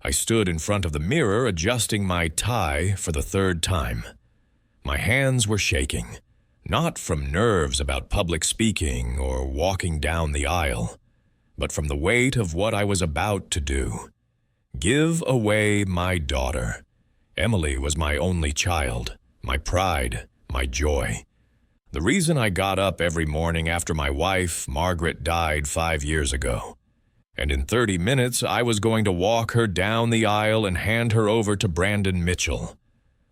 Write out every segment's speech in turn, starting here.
I stood in front of the mirror adjusting my tie for the third time. My hands were shaking, not from nerves about public speaking or walking down the aisle, but from the weight of what I was about to do. Give away my daughter. Emily was my only child, my pride, my joy. The reason I got up every morning after my wife, Margaret, died 5 years ago. And in 30 minutes, I was going to walk her down the aisle and hand her over to Brandon Mitchell,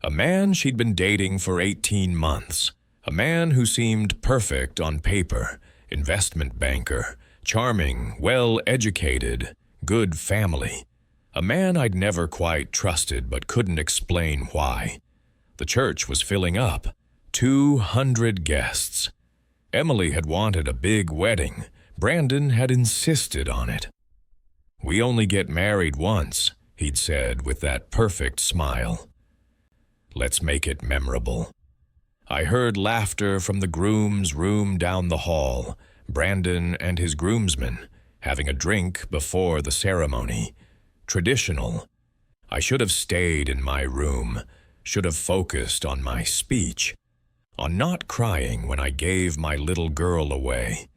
a man she'd been dating for 18 months, a man who seemed perfect on paper, investment banker, charming, well-educated, good family, a man I'd never quite trusted but couldn't explain why. The church was filling up, 200 guests. Emily had wanted a big wedding. Brandon had insisted on it. "We only get married once," he'd said with that perfect smile. "Let's make it memorable." I heard laughter from the groom's room down the hall, Brandon and his groomsmen having a drink before the ceremony. Traditional. I should have stayed in my room, should have focused on my speech, on not crying when I gave my little girl away.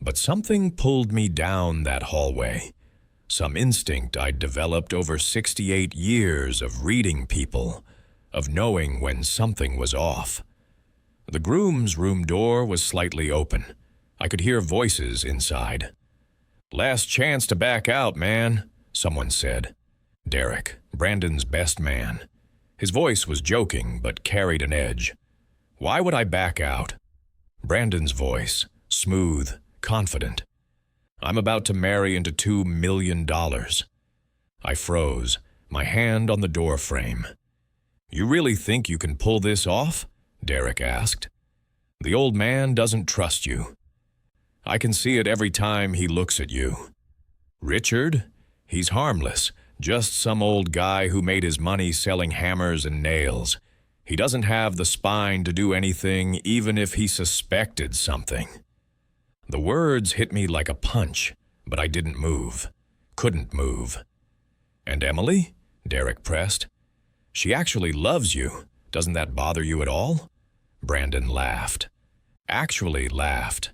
But something pulled me down that hallway, some instinct I'd developed over 68 years of reading people, of knowing when something was off. The groom's room door was slightly open. I could hear voices inside. "Last chance to back out, man," someone said. Derek, Brandon's best man. His voice was joking but carried an edge. "Why would I back out?" Brandon's voice, smooth, confident. "I'm about to marry into $2 million. I froze, my hand on the door frame. "You really think you can pull this off?" Derek asked. "The old man doesn't trust you. I can see it every time he looks at you. Richard? He's harmless, just some old guy who made his money selling hammers and nails. He doesn't have the spine to do anything even if he suspected something." The words hit me like a punch, but I didn't move, couldn't move. "And Emily?" Derek pressed. "She actually loves you. Doesn't that bother you at all?" Brandon laughed. Actually laughed.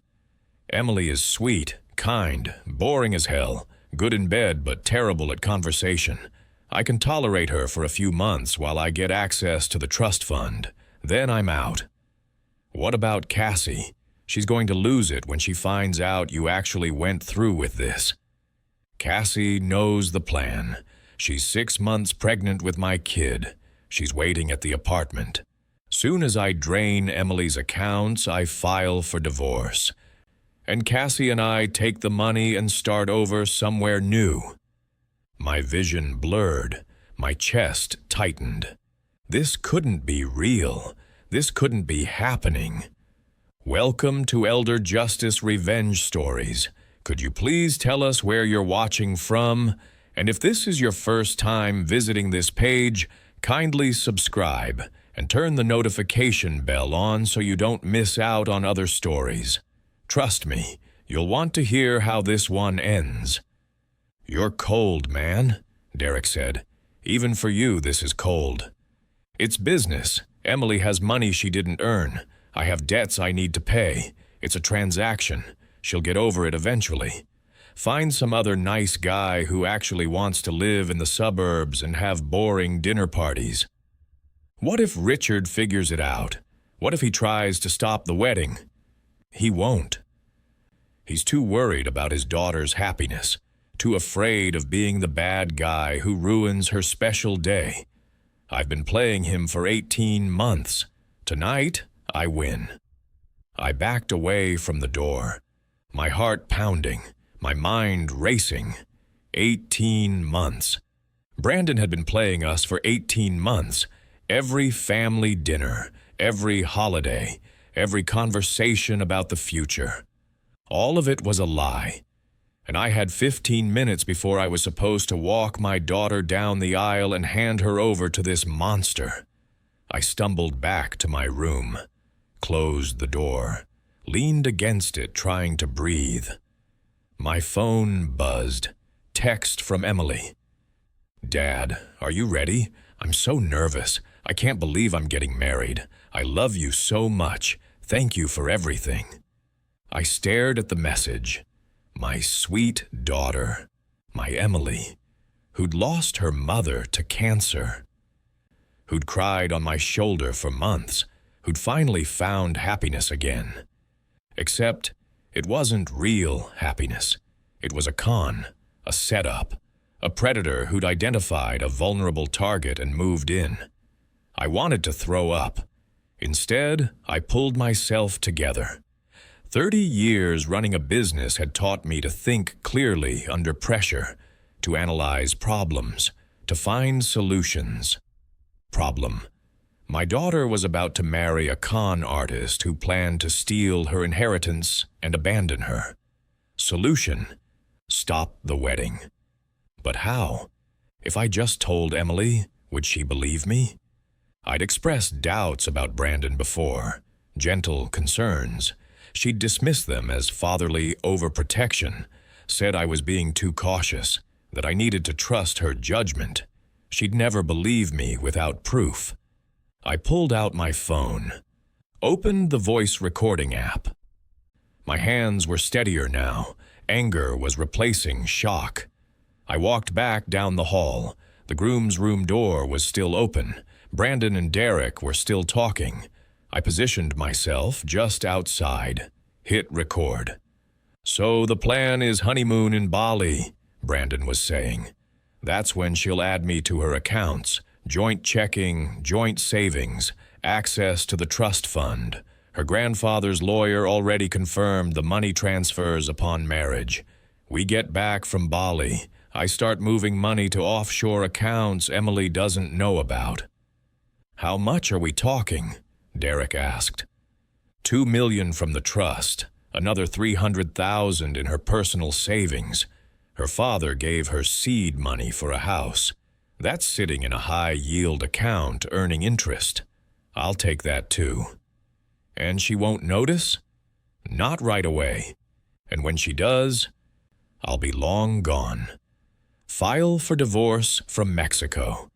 "Emily is sweet, kind, boring as hell, good in bed but terrible at conversation. I can tolerate her for a few months while I get access to the trust fund. Then I'm out." "What about Cassie? She's going to lose it when she finds out you actually went through with this." "Cassie knows the plan. She's 6 months pregnant with my kid. She's waiting at the apartment. Soon as I drain Emily's accounts, I file for divorce. And Cassie and I take the money and start over somewhere new." My vision blurred. My chest tightened. This couldn't be real. This couldn't be happening. "Welcome to Elder Justice Revenge Stories. Could you please tell us where you're watching from? And if this is your first time visiting this page, kindly subscribe and turn the notification bell on so you don't miss out on other stories. Trust me, you'll want to hear how this one ends." "You're cold, man," Derek said. "Even for you, this is cold." "It's business. Emily has money she didn't earn. I have debts I need to pay. It's a transaction. She'll get over it eventually. Find some other nice guy who actually wants to live in the suburbs and have boring dinner parties." "What if Richard figures it out? What if he tries to stop the wedding?" "He won't. He's too worried about his daughter's happiness, too afraid of being the bad guy who ruins her special day. I've been playing him for 18 months. Tonight, I win." I backed away from the door, my heart pounding, my mind racing. 18 months. Brandon had been playing us for 18 months. Every family dinner, every holiday, every conversation about the future. All of it was a lie. And I had 15 minutes before I was supposed to walk my daughter down the aisle and hand her over to this monster. I stumbled back to my room, closed the door, leaned against it trying to breathe. My phone buzzed. Text from Emily. Dad, are you ready? I'm so nervous. I can't believe I'm getting married. I love you so much. Thank you for everything. I stared at the message. My sweet daughter, my Emily, who'd lost her mother to cancer, who'd cried on my shoulder for months, who'd finally found happiness again. Except it wasn't real happiness. It was a con, a setup, a predator who'd identified a vulnerable target and moved in. I wanted to throw up. Instead, I pulled myself together. 30 years running a business had taught me to think clearly under pressure, to analyze problems, to find solutions. Problem. My daughter was about to marry a con artist who planned to steal her inheritance and abandon her. Solution. Stop the wedding. But how? If I just told Emily, would she believe me? I'd expressed doubts about Brandon before, gentle concerns. She'd dismissed them as fatherly overprotection, said I was being too cautious, that I needed to trust her judgment. She'd never believe me without proof. I pulled out my phone, opened the voice recording app. My hands were steadier now. Anger was replacing shock. I walked back down the hall. The groom's room door was still open. Brandon and Derek were still talking. I positioned myself just outside. Hit record. So the plan is honeymoon in Bali, Brandon was saying. That's when she'll add me to her accounts. Joint checking, joint savings, access to the trust fund. Her grandfather's lawyer already confirmed the money transfers upon marriage. We get back from Bali. I start moving money to offshore accounts Emily doesn't know about. How much are we talking? Derek asked. $2 million from the trust, another $300,000 in her personal savings. Her father gave her seed money for a house. That's sitting in a high-yield account earning interest. I'll take that too. And she won't notice? Not right away. And when she does, I'll be long gone. File for divorce from Mexico.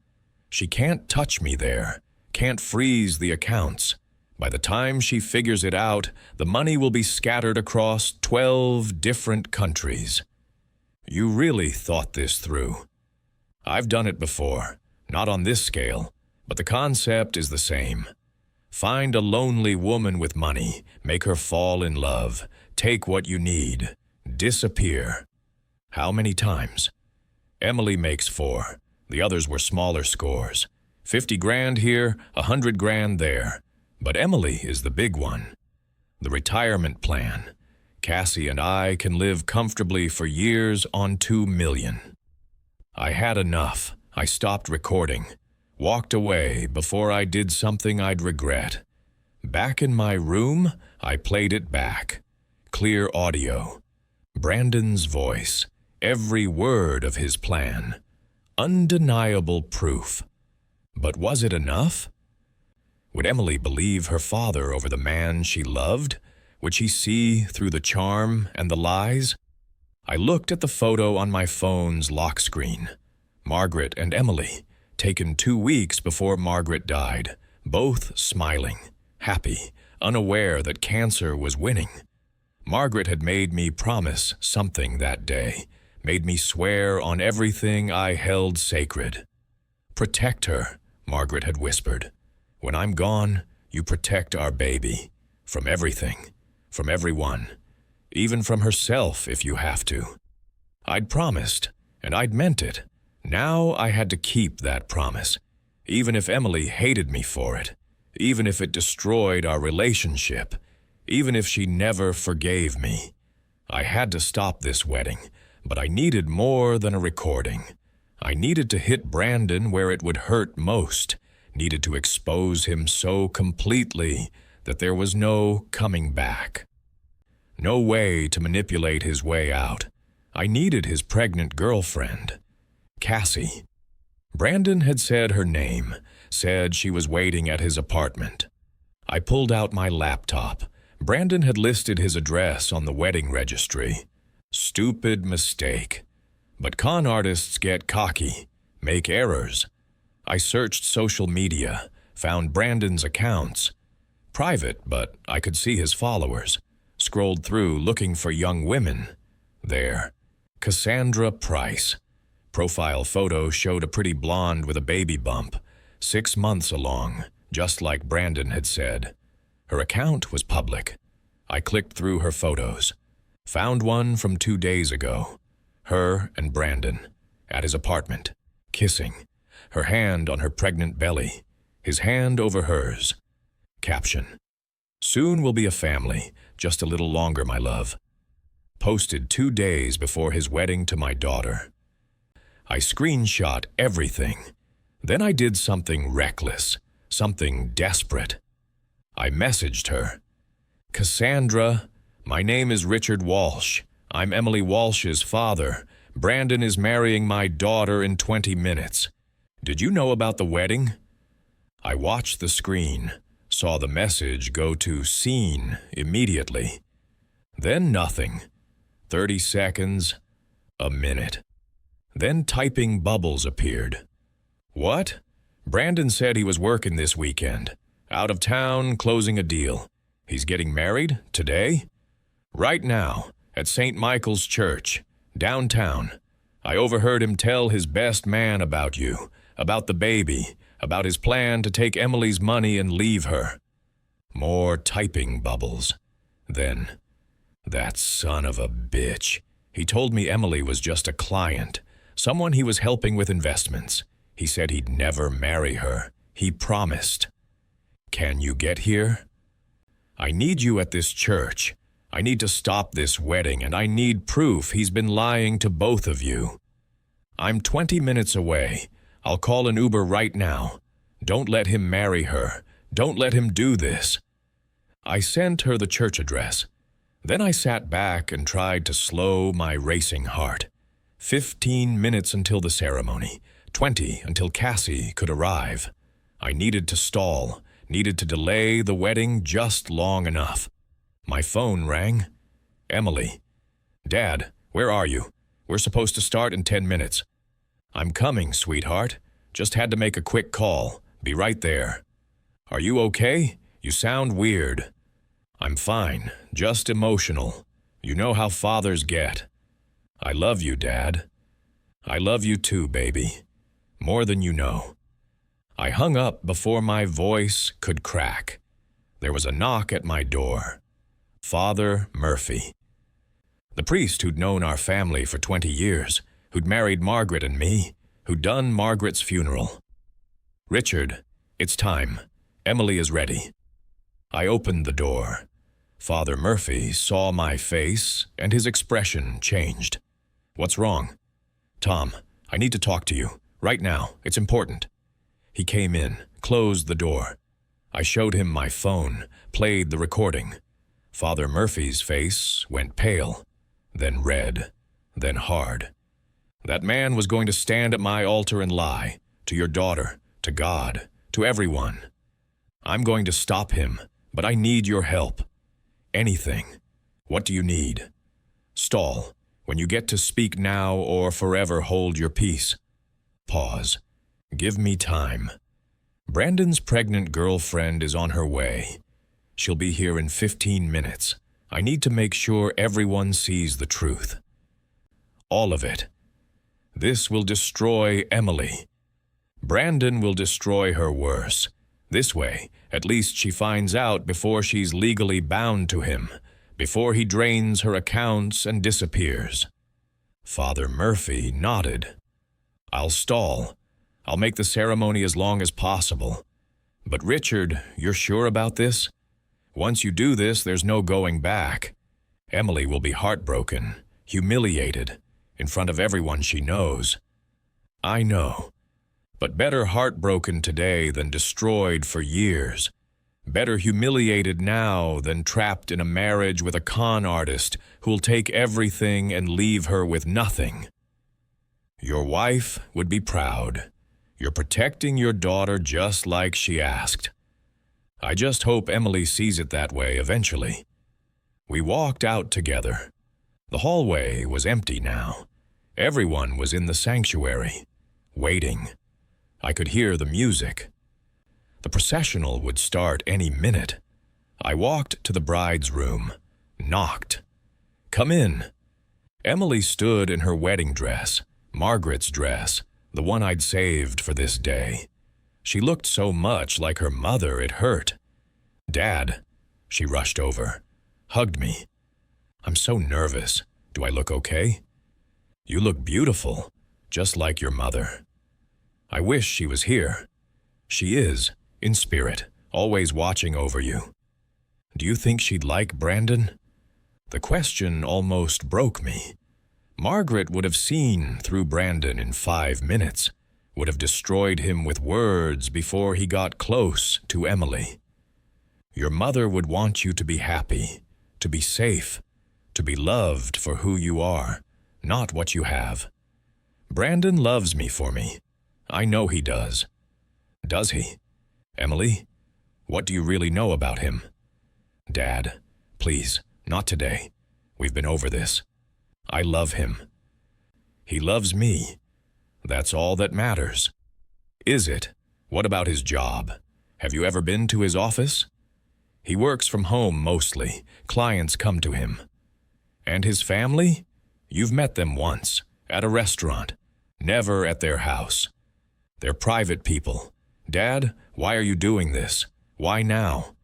She can't touch me there, can't freeze the accounts. By the time she figures it out, the money will be scattered across 12 different countries. You really thought this through. I've done it before, not on this scale, but the concept is the same. Find a lonely woman with money, make her fall in love, take what you need, disappear. How many times? Emily makes 4. The others were smaller scores. 50 grand here, 100 grand there. But Emily is the big one. The retirement plan. Cassie and I can live comfortably for years on $2 million. I had enough. I stopped recording. Walked away before I did something I'd regret. Back in my room, I played it back. Clear audio. Brandon's voice. Every word of his plan. Undeniable proof. But was it enough? Would Emily believe her father over the man she loved? Would she see through the charm and the lies? I looked at the photo on my phone's lock screen. Margaret and Emily, taken 2 weeks before Margaret died, both smiling, happy, unaware that cancer was winning. Margaret had made me promise something that day, made me swear on everything I held sacred. Protect her, Margaret had whispered. When I'm gone, you protect our baby. From everything, from everyone, even from herself if you have to. I'd promised, and I'd meant it. Now I had to keep that promise, even if Emily hated me for it, even if it destroyed our relationship, even if she never forgave me. I had to stop this wedding, but I needed more than a recording. I needed to hit Brandon where it would hurt most, needed to expose him so completely that there was no coming back. No way to manipulate his way out. I needed his pregnant girlfriend, Cassie. Brandon had said her name, said she was waiting at his apartment. I pulled out my laptop. Brandon had listed his address on the wedding registry. Stupid mistake. But con artists get cocky. make errors. I searched social media, found Brandon's accounts. Private, but I could see his followers. Scrolled through looking for young women. There. Cassandra Price. Profile photo showed a pretty blonde with a baby bump, 6 months along, just like Brandon had said. Her account was public. I clicked through her photos. Found one from 2 days ago. Her and Brandon, at his apartment, kissing. Her hand on her pregnant belly, his hand over hers. Caption: "Soon we'll be a family, just a little longer, my love." Posted 2 days before his wedding to my daughter. I screenshot everything. Then I did something reckless, something desperate. I messaged her. "Cassandra, my name is Richard Walsh. I'm Emily Walsh's father. Brandon is marrying my daughter in 20 minutes. Did you know about the wedding?" I watched the screen, saw the message go to seen immediately. Then nothing. 30 seconds, a minute. Then typing bubbles appeared. "What? Brandon said he was working this weekend. Out of town, closing a deal. He's getting married today? Right now, at St. Michael's Church, downtown. I overheard him tell his best man about you, about the baby, about his plan to take Emily's money and leave her." More typing bubbles. Then, "That son of a bitch. He told me Emily was just a client, someone he was helping with investments. He said he'd never marry her. He promised. Can you get here? I need you at this church. I need to stop this wedding, and I need proof he's been lying to both of you. I'm 20 minutes away. I'll call an Uber right now. Don't let him marry her. Don't let him do this." I sent her the church address. Then I sat back and tried to slow my racing heart. 15 minutes until the ceremony. 20 until Cassie could arrive. I needed to stall, needed to delay the wedding just long enough. My phone rang. "Emily." "Dad, where are you? We're supposed to start in 10 minutes. "I'm coming, sweetheart. Just had to make a quick call. Be right there." "Are you okay? You sound weird." "I'm fine, just emotional. You know how fathers get." "I love you, Dad." "I love you too, baby. More than you know." I hung up before my voice could crack. There was a knock at my door. Father Murphy. The priest who'd known our family for 20 years, who'd married Margaret and me, who'd done Margaret's funeral. "Richard, it's time. Emily is ready." I opened the door. Father Murphy saw my face, and his expression changed. "What's wrong?" "Tom, I need to talk to you. Right now. It's important." He came in, closed the door. I showed him my phone, played the recording. Father Murphy's face went pale, then red, then hard. That man was going to stand at my altar and lie, to your daughter, to God, to everyone. I'm going to stop him, but I need your help. Anything. What do you need? Stall. When you get to speak now or forever hold your peace. Pause. Give me time. Brandon's pregnant girlfriend is on her way. She'll be here in 15 minutes. I need to make sure everyone sees the truth. All of it. This will destroy Emily. Brandon will destroy her worse. This way, at least she finds out before she's legally bound to him, before he drains her accounts and disappears. Father Murphy nodded. I'll stall. I'll make the ceremony as long as possible. But Richard, you're sure about this? Once you do this, there's no going back. Emily will be heartbroken, humiliated, in front of everyone she knows. I know. But better heartbroken today than destroyed for years. Better humiliated now than trapped in a marriage with a con artist who'll take everything and leave her with nothing. Your wife would be proud. You're protecting your daughter just like she asked. I just hope Emily sees it that way eventually. We walked out together. The hallway was empty now. Everyone was in the sanctuary. waiting. I could hear the music. The processional would start any minute. I walked to the bride's room, knocked. "Come in." Emily stood in her wedding dress, Margaret's dress, the one I'd saved for this day. She looked so much like her mother it hurt. "Dad," she rushed over, hugged me. "I'm so nervous. Do I look okay?" "You look beautiful, just like your mother." "I wish she was here." "She is, in spirit, always watching over you." "Do you think she'd like Brandon?" The question almost broke me. Margaret would have seen through Brandon in 5 minutes, would have destroyed him with words before he got close to Emily. "Your mother would want you to be happy, to be safe, to be loved for who you are, not what you have. Brandon loves me for me. I know he does." "Does he? Emily, what do you really know about him?" "Dad, please, not today. We've been over this. I love him." "He loves me. That's all that matters." "Is it? What about his job? Have you ever been to his office?" "He works from home mostly. Clients come to him." "And his family? You've met them once, at a restaurant, never at their house. They're private people. Dad, why are you doing this? Why now?"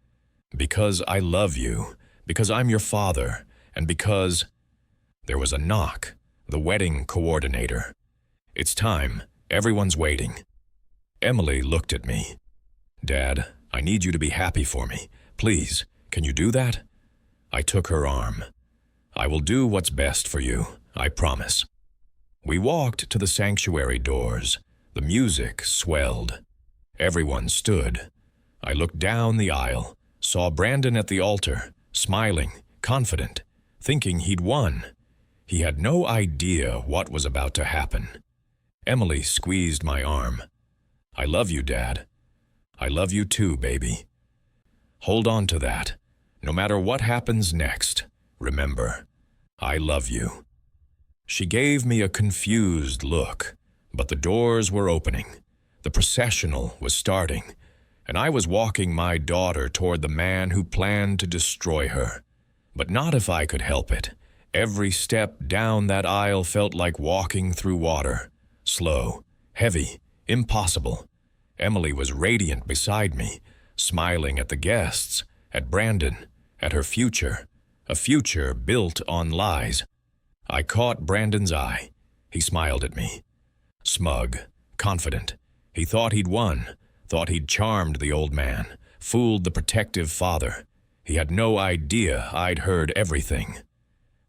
"Because I love you, because I'm your father, and because—" There was a knock, the wedding coordinator. "It's time. Everyone's waiting." Emily looked at me. "Dad, I need you to be happy for me. Please, can you do that?" I took her arm. "I will do what's best for you, I promise." We walked to the sanctuary doors. The music swelled. Everyone stood. I looked down the aisle, saw Brandon at the altar, smiling, confident, thinking he'd won. He had no idea what was about to happen. Emily squeezed my arm. "I love you, Dad. I love you too, baby. Hold on to that. No matter what happens next, remember, I love you." She gave me a confused look, but the doors were opening. The processional was starting, and I was walking my daughter toward the man who planned to destroy her. But not if I could help it. Every step down that aisle felt like walking through water. Slow, heavy, impossible. Emily was radiant beside me, smiling at the guests, at Brandon, at her future, a future built on lies. I caught Brandon's eye. He smiled at me. Smug, confident. He thought he'd won, thought he'd charmed the old man, fooled the protective father. He had no idea I'd heard everything.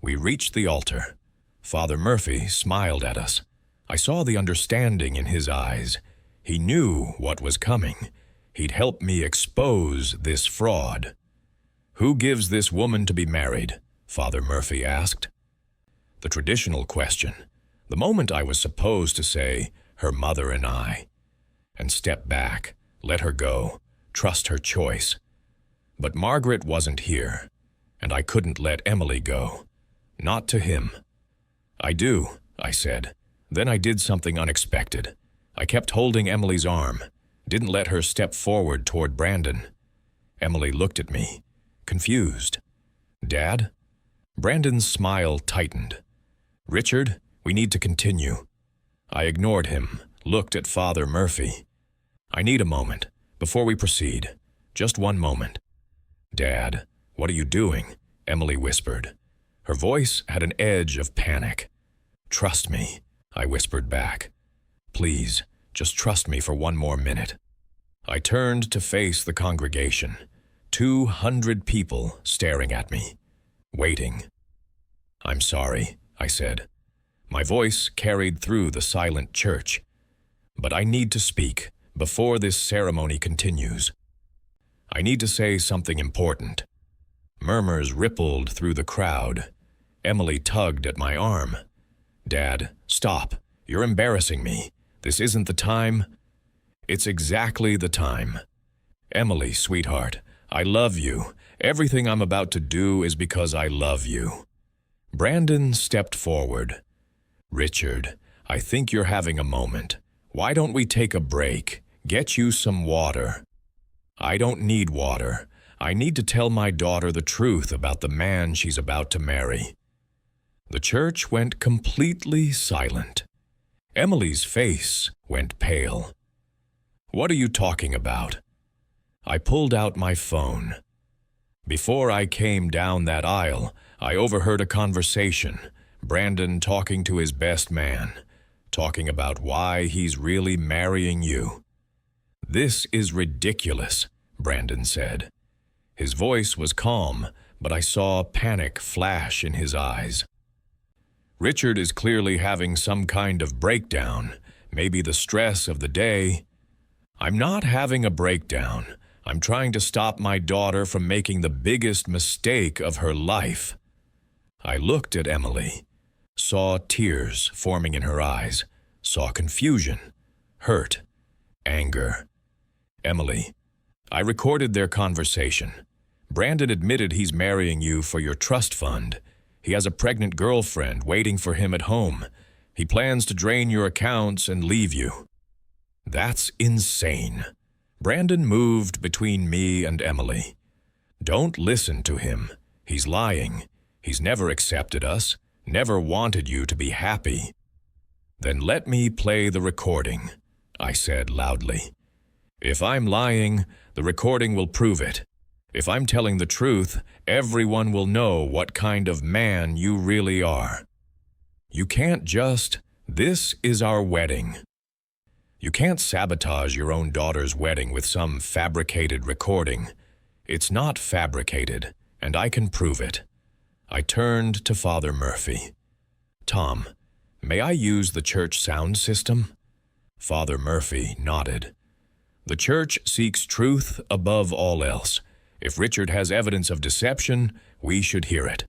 We reached the altar. Father Murphy smiled at us. I saw the understanding in his eyes. He knew what was coming. He'd help me expose this fraud. "Who gives this woman to be married?" Father Murphy asked. The traditional question, the moment I was supposed to say, "her mother and I," and step back, let her go, trust her choice. But Margaret wasn't here, and I couldn't let Emily go. Not to him. "I do," I said. Then I did something unexpected. I kept holding Emily's arm, didn't let her step forward toward Brandon. Emily looked at me, confused. "Dad?" Brandon's smile tightened. "Richard, we need to continue." I ignored him, looked at Father Murphy. "I need a moment, before we proceed. Just one moment." "Dad, what are you doing?" Emily whispered. Her voice had an edge of panic. "Trust me," I whispered back. "Please, just trust me for one more minute." I turned to face the congregation. 200 people staring at me, waiting. "I'm sorry," I said. My voice carried through the silent church. "But I need to speak before this ceremony continues. I need to say something important." Murmurs rippled through the crowd. Emily tugged at my arm. "Dad, stop. You're embarrassing me. This isn't the time." "It's exactly the time." "Emily, sweetheart, I love you. Everything I'm about to do is because I love you." Brandon stepped forward. "Richard, I think you're having a moment. Why don't we take a break? Get you some water. I don't need water. I need to tell my daughter the truth about the man she's about to marry. The church went completely silent. Emily's face went pale. What are you talking about? I pulled out my phone. Before I came down that aisle, I overheard a conversation, Brandon talking to his best man, talking about why he's really marrying you. This is ridiculous, Brandon said. His voice was calm, but I saw panic flash in his eyes. Richard is clearly having some kind of breakdown, maybe the stress of the day. I'm not having a breakdown. I'm trying to stop my daughter from making the biggest mistake of her life. I looked at Emily, saw tears forming in her eyes, saw confusion, hurt, anger. Emily, I recorded their conversation. Brandon admitted he's marrying you for your trust fund. He has a pregnant girlfriend waiting for him at home. He plans to drain your accounts and leave you. That's insane. Brandon moved between me and Emily. Don't listen to him. He's lying. He's never accepted us, never wanted you to be happy. Then let me play the recording, I said loudly. If I'm lying, the recording will prove it. If I'm telling the truth, everyone will know what kind of man you really are. You can't just, this is our wedding. You can't sabotage your own daughter's wedding with some fabricated recording. It's not fabricated, and I can prove it. I turned to Father Murphy. Tom, may I use the church sound system? Father Murphy nodded. The church seeks truth above all else. If Richard has evidence of deception, we should hear it.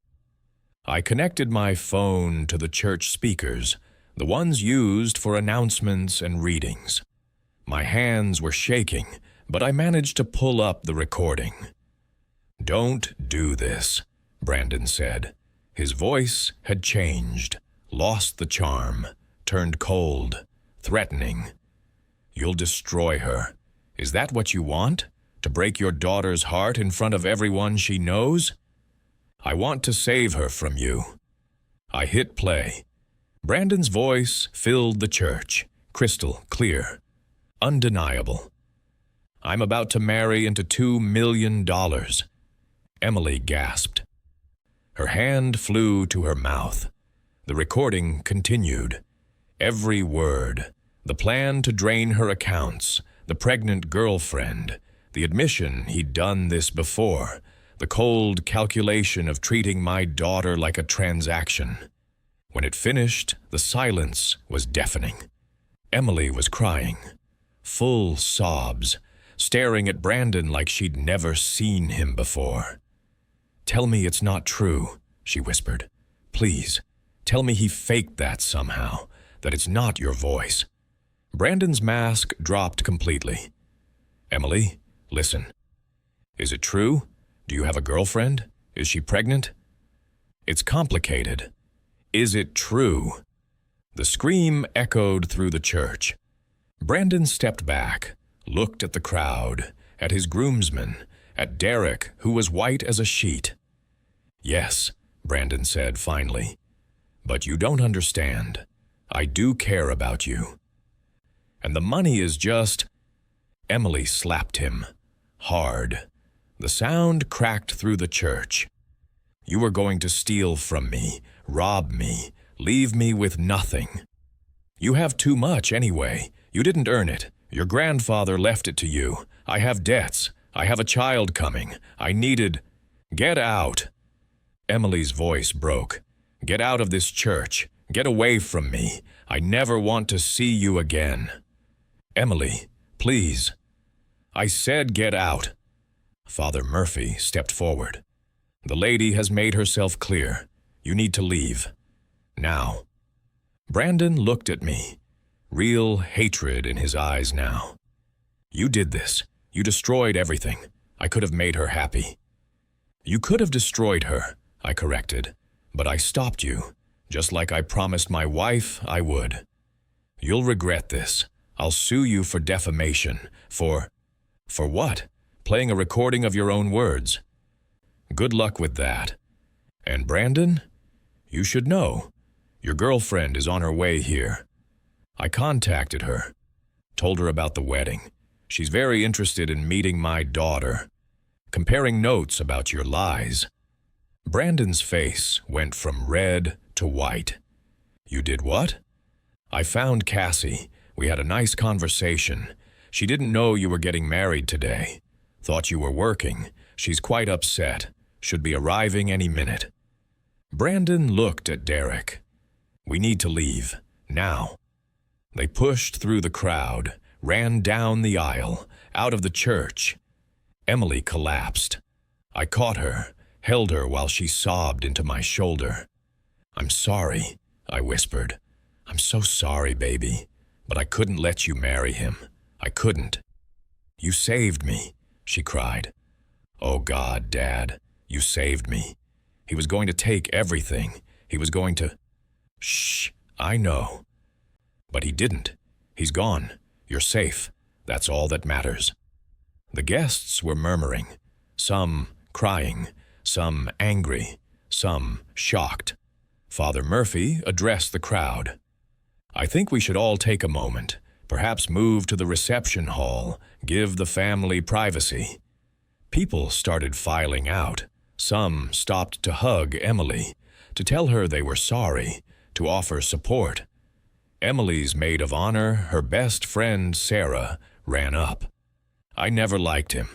I connected my phone to the church speakers, the ones used for announcements and readings. My hands were shaking, but I managed to pull up the recording. Don't do this, Brandon said. His voice had changed, lost the charm, turned cold, threatening. You'll destroy her. Is that what you want? To break your daughter's heart in front of everyone she knows? I want to save her from you. I hit play. Brandon's voice filled the church, crystal clear, undeniable. I'm about to marry into $2 million. Emily gasped. Her hand flew to her mouth. The recording continued. Every word, the plan to drain her accounts, the pregnant girlfriend, the admission he'd done this before, the cold calculation of treating my daughter like a transaction. When it finished, the silence was deafening. Emily was crying, full sobs, staring at Brandon like she'd never seen him before. Tell me it's not true, she whispered. Please, tell me he faked that somehow, that it's not your voice. Brandon's mask dropped completely. Emily, listen. Is it true? Do you have a girlfriend? Is she pregnant? It's complicated. Is it true? The scream echoed through the church. Brandon stepped back, looked at the crowd, at his groomsmen, at Derek, who was white as a sheet. Yes, Brandon said finally, but you don't understand. I do care about you. And the money is just... Emily slapped him, hard. The sound cracked through the church. You were going to steal from me, rob me, leave me with nothing. You have too much anyway. You didn't earn it. Your grandfather left it to you. I have debts. I have a child coming. I needed... Get out. Emily's voice broke. Get out of this church. Get away from me. I never want to see you again. Emily, please. I said get out. Father Murphy stepped forward. The lady has made herself clear. You need to leave. Now. Brandon looked at me. Real hatred in his eyes now. You did this. You destroyed everything. I could have made her happy. You could have destroyed her, I corrected, but I stopped you, just like I promised my wife I would. You'll regret this. I'll sue you for defamation, for what? Playing a recording of your own words. Good luck with that. And Brandon? You should know. Your girlfriend is on her way here. I contacted her, told her about the wedding. She's very interested in meeting my daughter, comparing notes about your lies. Brandon's face went from red to white. You did what? I found Cassie. We had a nice conversation. She didn't know you were getting married today. Thought you were working. She's quite upset. Should be arriving any minute. Brandon looked at Derek. We need to leave, now. They pushed through the crowd, ran down the aisle, out of the church. Emily collapsed. I caught her, held her while she sobbed into my shoulder. I'm sorry, I whispered. I'm so sorry, baby, but I couldn't let you marry him. I couldn't. You saved me, she cried. Oh God, Dad, you saved me. He was going to take everything. He was going to... Shh, I know. But he didn't. He's gone. You're safe. That's all that matters. The guests were murmuring, some crying, some angry, some shocked. Father Murphy addressed the crowd. I think we should all take a moment, perhaps move to the reception hall, give the family privacy. People started filing out. Some stopped to hug Emily, to tell her they were sorry, to offer support. Emily's maid of honor, her best friend Sarah, ran up. I never liked him.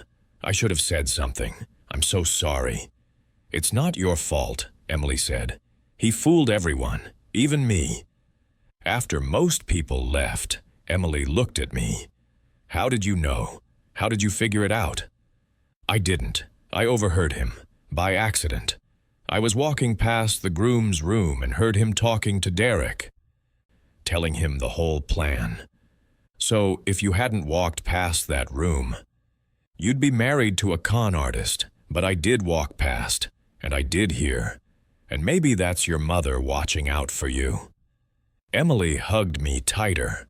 I should have said something. I'm so sorry. It's not your fault, Emily said. He fooled everyone, even me. After most people left, Emily looked at me. How did you know? How did you figure it out? I didn't. I overheard him, by accident. I was walking past the groom's room and heard him talking to Derek, telling him the whole plan. So, if you hadn't walked past that room, you'd be married to a con artist, but I did walk past, and I did hear. And maybe that's your mother watching out for you. Emily hugged me tighter.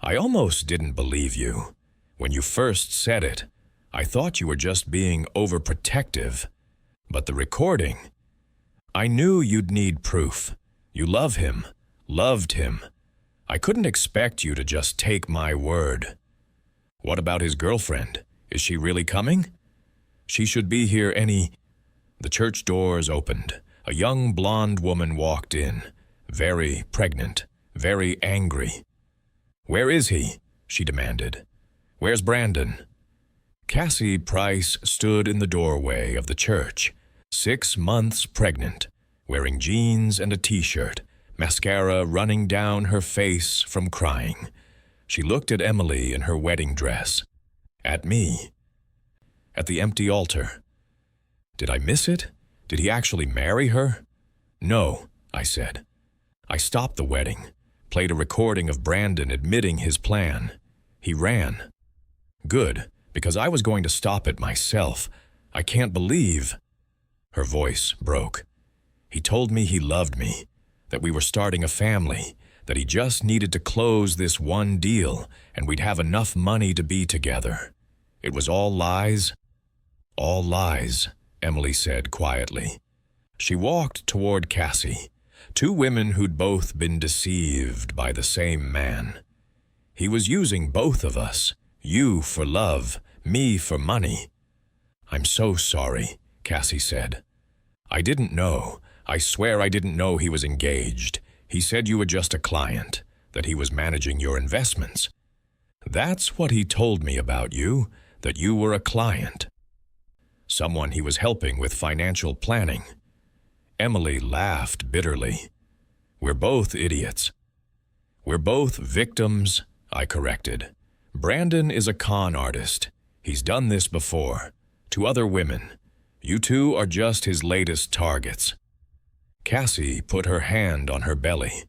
I almost didn't believe you. When you first said it, I thought you were just being overprotective. But the recording, I knew you'd need proof. You love him, loved him. I couldn't expect you to just take my word. What about his girlfriend? Is she really coming? She should be here any... The church doors opened. A young blonde woman walked in, very pregnant, very angry. Where is he? She demanded. Where's Brandon? Cassie Price stood in the doorway of the church, 6 months pregnant, wearing jeans and a t-shirt, mascara running down her face from crying. She looked at Emily in her wedding dress, at me, at the empty altar. Did I miss it? Did he actually marry her? No, I said. I stopped the wedding, played a recording of Brandon admitting his plan. He ran. Good, because I was going to stop it myself. I can't believe... Her voice broke. He told me he loved me, that we were starting a family, that he just needed to close this one deal and we'd have enough money to be together. It was all lies? All lies, Emily said quietly. She walked toward Cassie, 2 women who'd both been deceived by the same man. He was using both of us, you for love, me for money. I'm so sorry, Cassie said. I didn't know. I swear I didn't know he was engaged. He said you were just a client, that he was managing your investments. That's what he told me about you, that you were a client. Someone he was helping with financial planning. Emily laughed bitterly. We're both idiots. We're both victims, I corrected. Brandon is a con artist. He's done this before, to other women. You two are just his latest targets. Cassie put her hand on her belly.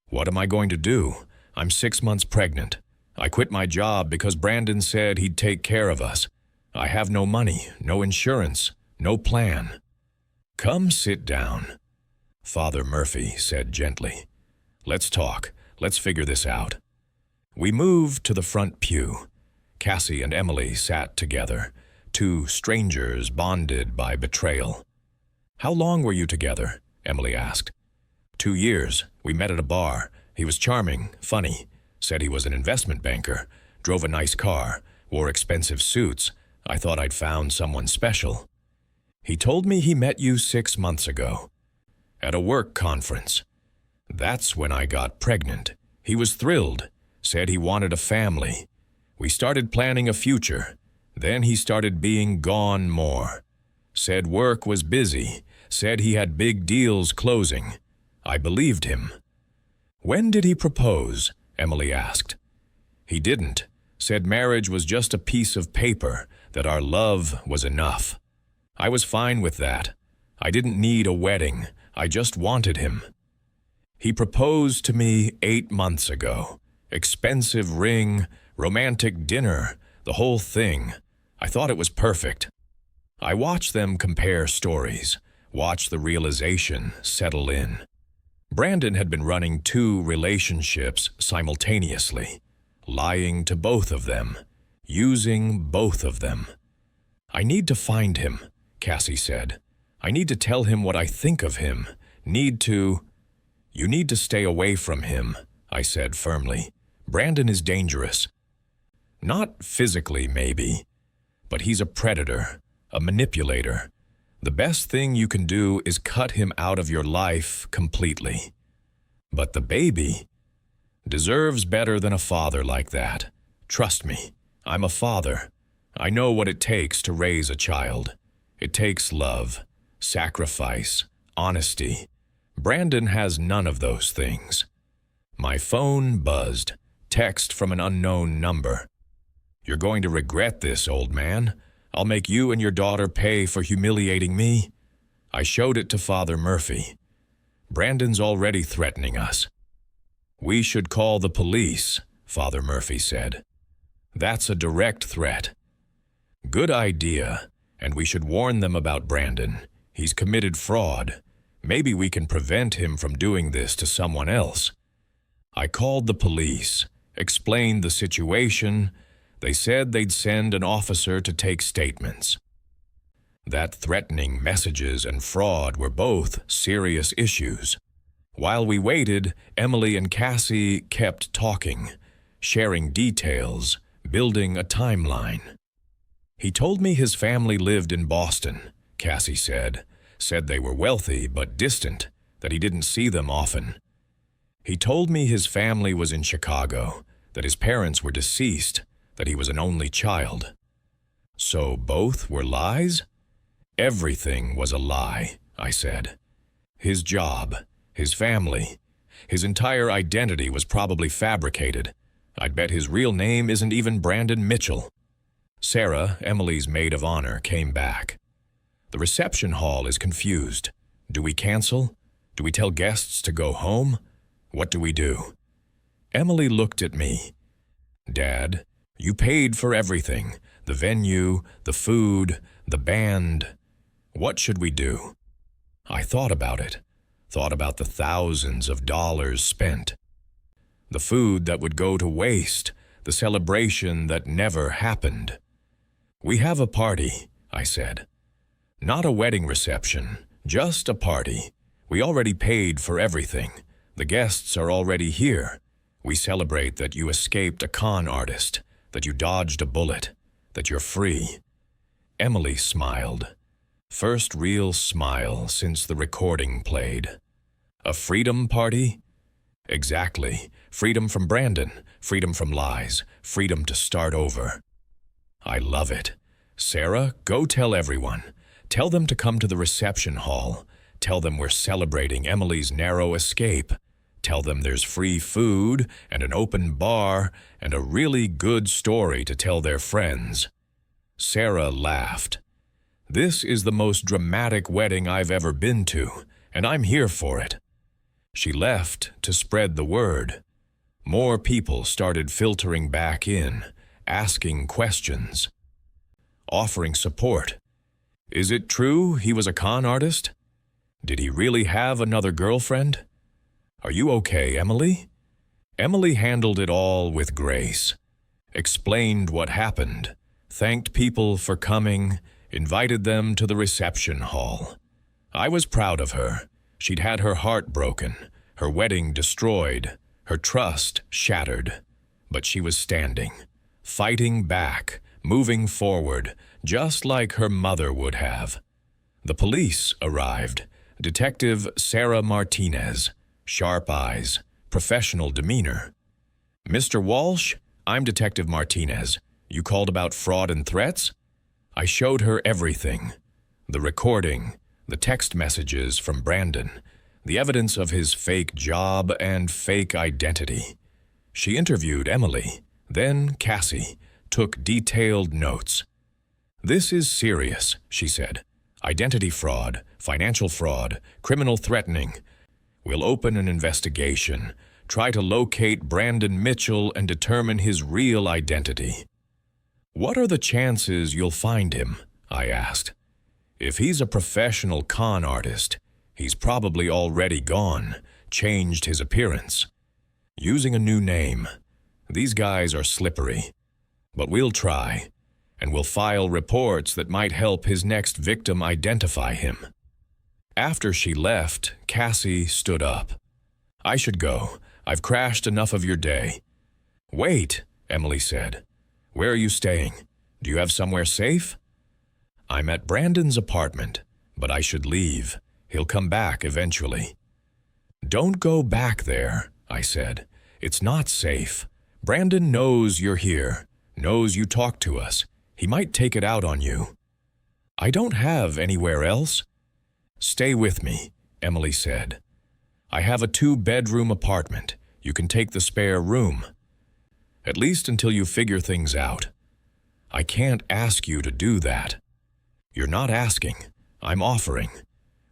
What am I going to do? I'm 6 months pregnant. I quit my job because Brandon said he'd take care of us. I have no money, no insurance, no plan. Come sit down, Father Murphy said gently. Let's talk. Let's figure this out. We moved to the front pew. Cassie and Emily sat together, two strangers bonded by betrayal. "How long were you together?" Emily asked. 2 years. We met at a bar. He was charming, funny, said he was an investment banker, drove a nice car, wore expensive suits. I thought I'd found someone special. He told me he met you 6 months ago, at a work conference. That's when I got pregnant. He was thrilled, said he wanted a family. We started planning a future. Then he started being gone more. Said work was busy, said he had big deals closing. I believed him. "When did he propose?" Emily asked. He didn't. Said marriage was just a piece of paper, that our love was enough. I was fine with that. I didn't need a wedding. I just wanted him. He proposed to me 8 months ago. Expensive ring, romantic dinner, the whole thing. I thought it was perfect. I watched them compare stories, watched the realization settle in. Brandon had been running 2 relationships simultaneously, lying to both of them, using both of them. "I need to find him," Cassie said. "I need to tell him what I think of him. You need to stay away from him," I said firmly. "Brandon is dangerous. Not physically, maybe, but he's a predator, a manipulator. The best thing you can do is cut him out of your life completely. But the baby deserves better than a father like that. Trust me, I'm a father. I know what it takes to raise a child. It takes love, sacrifice, honesty. Brandon has none of those things." My phone buzzed. Text from an unknown number. "You're going to regret this, old man. I'll make you and your daughter pay for humiliating me." I showed it to Father Murphy. "Brandon's already threatening us." "We should call the police," Father Murphy said. "That's a direct threat." "Good idea, and we should warn them about Brandon. He's committed fraud. Maybe we can prevent him from doing this to someone else." I called the police, explained the situation. They said they'd send an officer to take statements. That threatening messages and fraud were both serious issues. While we waited, Emily and Cassie kept talking, sharing details, building a timeline. "He told me his family lived in Boston," Cassie said they were wealthy but distant, that he didn't see them often. "He told me his family was in Chicago, that his parents were deceased, that he was an only child." "So both were lies?" "Everything was a lie," I said. "His job, his family, his entire identity was probably fabricated. I'd bet his real name isn't even Brandon Mitchell." Sarah, Emily's maid of honor, came back. "The reception hall is confused. Do we cancel? Do we tell guests to go home? What do we do?" Emily looked at me. "Dad, you paid for everything, the venue, the food, the band. What should we do?" I thought about it, thought about the thousands of dollars spent. The food that would go to waste, the celebration that never happened. "We have a party," I said. "Not a wedding reception, just a party. We already paid for everything. The guests are already here. We celebrate that you escaped a con artist, that you dodged a bullet, that you're free." Emily smiled. First real smile since the recording played. "A freedom party?" "Exactly. Freedom from Brandon, freedom from lies, freedom to start over." "I love it. Sarah, go tell everyone. Tell them to come to the reception hall. Tell them we're celebrating Emily's narrow escape. Tell them there's free food and an open bar and a really good story to tell their friends." Sarah laughed. "This is the most dramatic wedding I've ever been to, and I'm here for it." She left to spread the word. More people started filtering back in, asking questions, offering support. "Is it true he was a con artist? Did he really have another girlfriend? Are you okay, Emily? Emily handled it all with grace, explained what happened, thanked people for coming, invited them to the reception hall. I was proud of her. She'd had her heart broken, her wedding destroyed, her trust shattered. But she was standing, fighting back, moving forward, just like her mother would have. The police arrived. Detective Sarah Martinez, sharp eyes, professional demeanor. "Mr. Walsh, I'm Detective Martinez. You called about fraud and threats?" I showed her everything. The recording, the text messages from Brandon, the evidence of his fake job and fake identity. She interviewed Emily, then Cassie, took detailed notes. "This is serious," she said. "Identity fraud, financial fraud, criminal threatening. We'll open an investigation, try to locate Brandon Mitchell and determine his real identity." "What are the chances you'll find him?" I asked. "If he's a professional con artist, he's probably already gone, changed his appearance. Using a new name. These guys are slippery. But we'll try, and we'll file reports that might help his next victim identify him." After she left, Cassie stood up. "I should go. I've crashed enough of your day." "Wait," Emily said. "Where are you staying? Do you have somewhere safe?" "I'm at Brandon's apartment, but I should leave. He'll come back eventually." "Don't go back there," I said. "It's not safe. Brandon knows you're here, knows you talk to us. He might take it out on you." "I don't have anywhere else." "Stay with me," Emily said. "I have a 2-bedroom apartment. You can take the spare room. At least until you figure things out." "I can't ask you to do that." "You're not asking. I'm offering.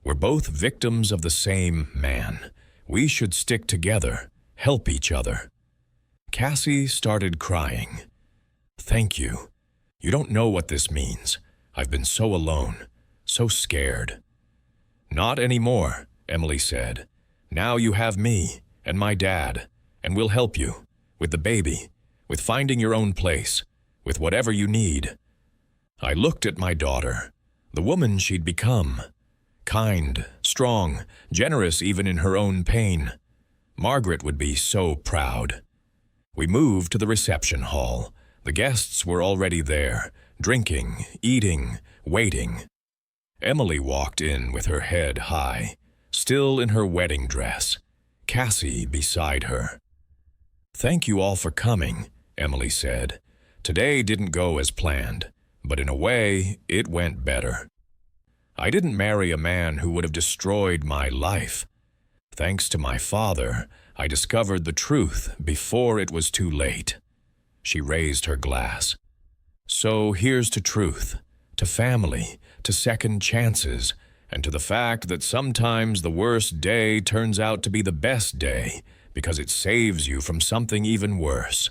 We're both victims of the same man. We should stick together, help each other." Cassie started crying. "Thank you. You don't know what this means. I've been so alone, so scared." "Not anymore," Emily said. "Now you have me and my dad, and we'll help you with the baby, with finding your own place, with whatever you need." I looked at my daughter, the woman she'd become. Kind, strong, generous even in her own pain. Margaret would be so proud. We moved to the reception hall. The guests were already there, drinking, eating, waiting. Emily walked in with her head high, still in her wedding dress, Cassie beside her. "Thank you all for coming," Emily said. "Today didn't go as planned, but in a way, it went better. I didn't marry a man who would have destroyed my life. Thanks to my father, I discovered the truth before it was too late." She raised her glass. "So here's to truth, to family, to second chances, and to the fact that sometimes the worst day turns out to be the best day because it saves you from something even worse."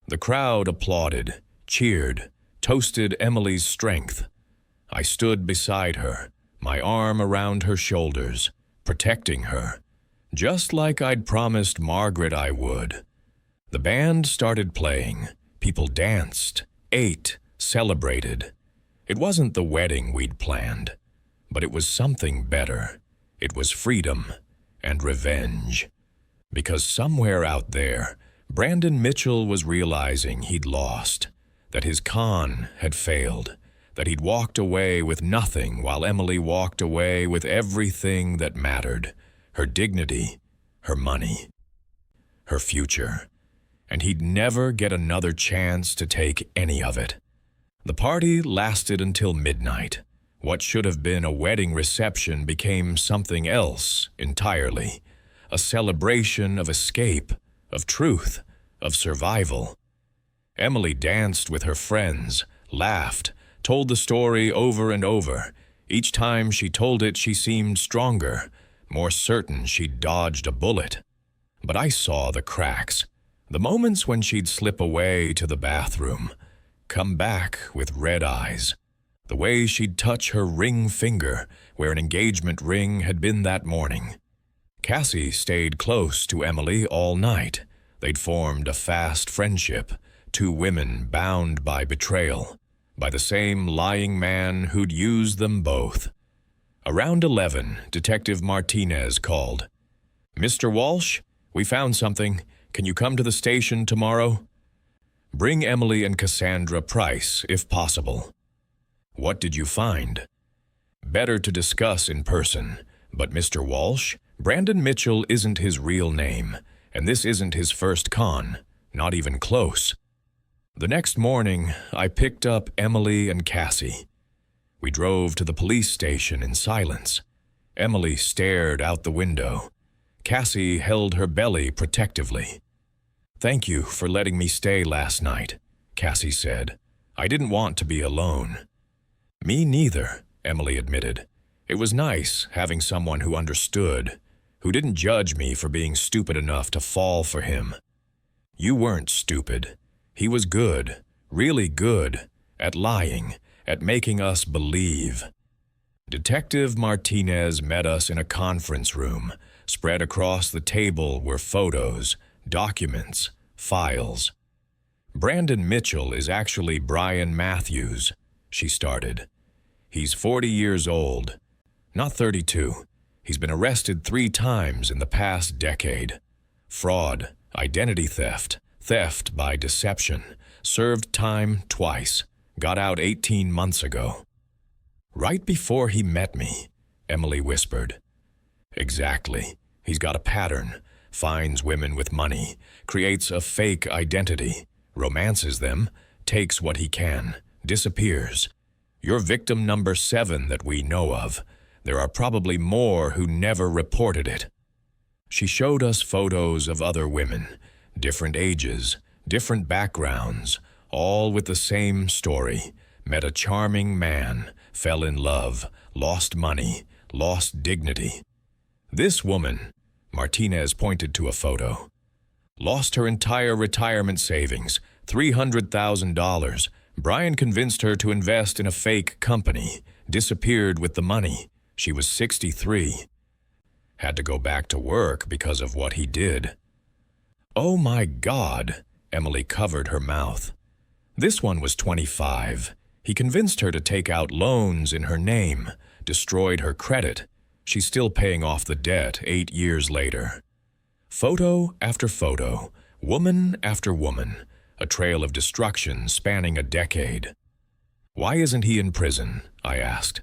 The crowd applauded, cheered, toasted Emily's strength. I stood beside her, my arm around her shoulders, protecting her, just like I'd promised Margaret I would. The band started playing. People danced, ate, celebrated. It wasn't the wedding we'd planned, but it was something better. It was freedom and revenge. Because somewhere out there, Brandon Mitchell was realizing he'd lost, that his con had failed, that he'd walked away with nothing while Emily walked away with everything that mattered, her dignity, her money, her future. And he'd never get another chance to take any of it. The party lasted until midnight. What should have been a wedding reception became something else entirely. A celebration of escape, of truth, of survival. Emily danced with her friends, laughed, told the story over and over. Each time she told it, she seemed stronger, more certain she'd dodged a bullet. But I saw the cracks, the moments when she'd slip away to the bathroom, come back with red eyes, the way she'd touch her ring finger where an engagement ring had been that morning. Cassie stayed close to Emily all night, They'd formed a fast friendship, two women bound by betrayal, by the same lying man who'd used them both. Around 11, Detective Martinez called. "Mr. Walsh, we found something. Can you come to the station tomorrow? Bring Emily and Cassandra Price, if possible." "What did you find?" "Better to discuss in person. But Mr. Walsh, Brandon Mitchell isn't his real name, and this isn't his first con, not even close." The next morning, I picked up Emily and Cassie. We drove to the police station in silence. Emily stared out the window. Cassie held her belly protectively. "Thank you for letting me stay last night," Cassie said. "I didn't want to be alone." "Me neither," Emily admitted. "It was nice having someone who understood, who didn't judge me for being stupid enough to fall for him." "You weren't stupid. He was good, really good, at lying, at making us believe." Detective Martinez met us in a conference room. Spread across the table were photos, documents, files. "Brandon Mitchell is actually Brian Matthews," she started. "He's 40 years old, not 32. He's been arrested 3 times in the past decade. Fraud, identity theft, theft by deception, served time twice, got out 18 months ago." "Right before he met me," Emily whispered. "Exactly. He's got a pattern, finds women with money, creates a fake identity, romances them, takes what he can, disappears. You're victim number 7 that we know of. There are probably more who never reported it." She showed us photos of other women, different ages, different backgrounds, all with the same story. Met a charming man, fell in love, lost money, lost dignity. "This woman," Martinez pointed to a photo, "lost her entire retirement savings, $300,000. Brian convinced her to invest in a fake company, disappeared with the money. She was 63. Had to go back to work because of what he did." "Oh my God," Emily covered her mouth. "This one was 25. He convinced her to take out loans in her name, destroyed her credit. She's still paying off the debt 8 years later." Photo after photo, woman after woman, a trail of destruction spanning a decade. "Why isn't he in prison?" I asked.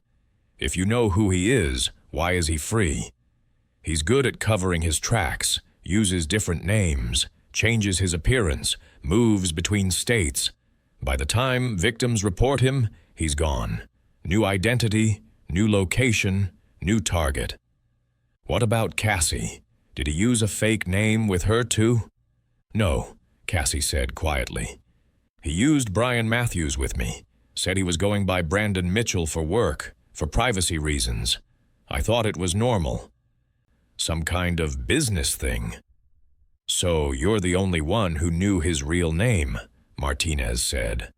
"If you know who he is, why is he free?" "He's good at covering his tracks, uses different names, changes his appearance, moves between states. By the time victims report him, he's gone. New identity, new location, new target." "What about Cassie? Did he use a fake name with her too?" "No," Cassie said quietly. "He used Brian Matthews with me. Said he was going by Brandon Mitchell for work, for privacy reasons. I thought it was normal. Some kind of business thing." "So you're the only one who knew his real name," Martinez said.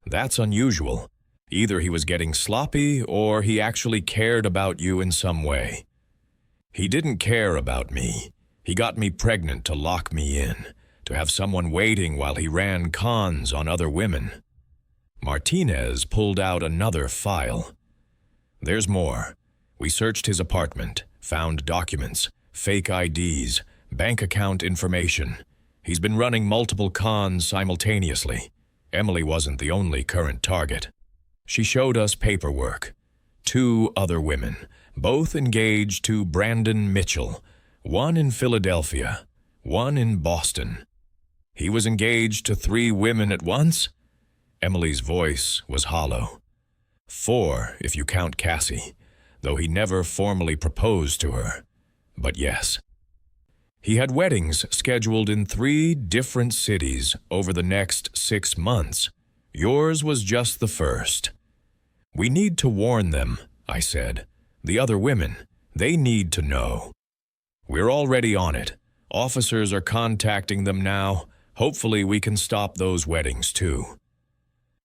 "That's unusual. Either he was getting sloppy or he actually cared about you in some way." "He didn't care about me. He got me pregnant to lock me in, to have someone waiting while he ran cons on other women." Martinez pulled out another file. "There's more. We searched his apartment, found documents, fake IDs, bank account information. He's been running multiple cons simultaneously. Emily wasn't the only current target." She showed us paperwork. 2 other women, both engaged to Brandon Mitchell, one in Philadelphia, one in Boston. "He was engaged to 3 women at once?" Emily's voice was hollow. 4, if you count Cassie, though he never formally proposed to her. But yes. He had weddings scheduled in 3 different cities over the next 6 months. Yours was just the first. "We need to warn them," I said. "The other women, they need to know." "We're already on it. Officers are contacting them now. Hopefully we can stop those weddings too."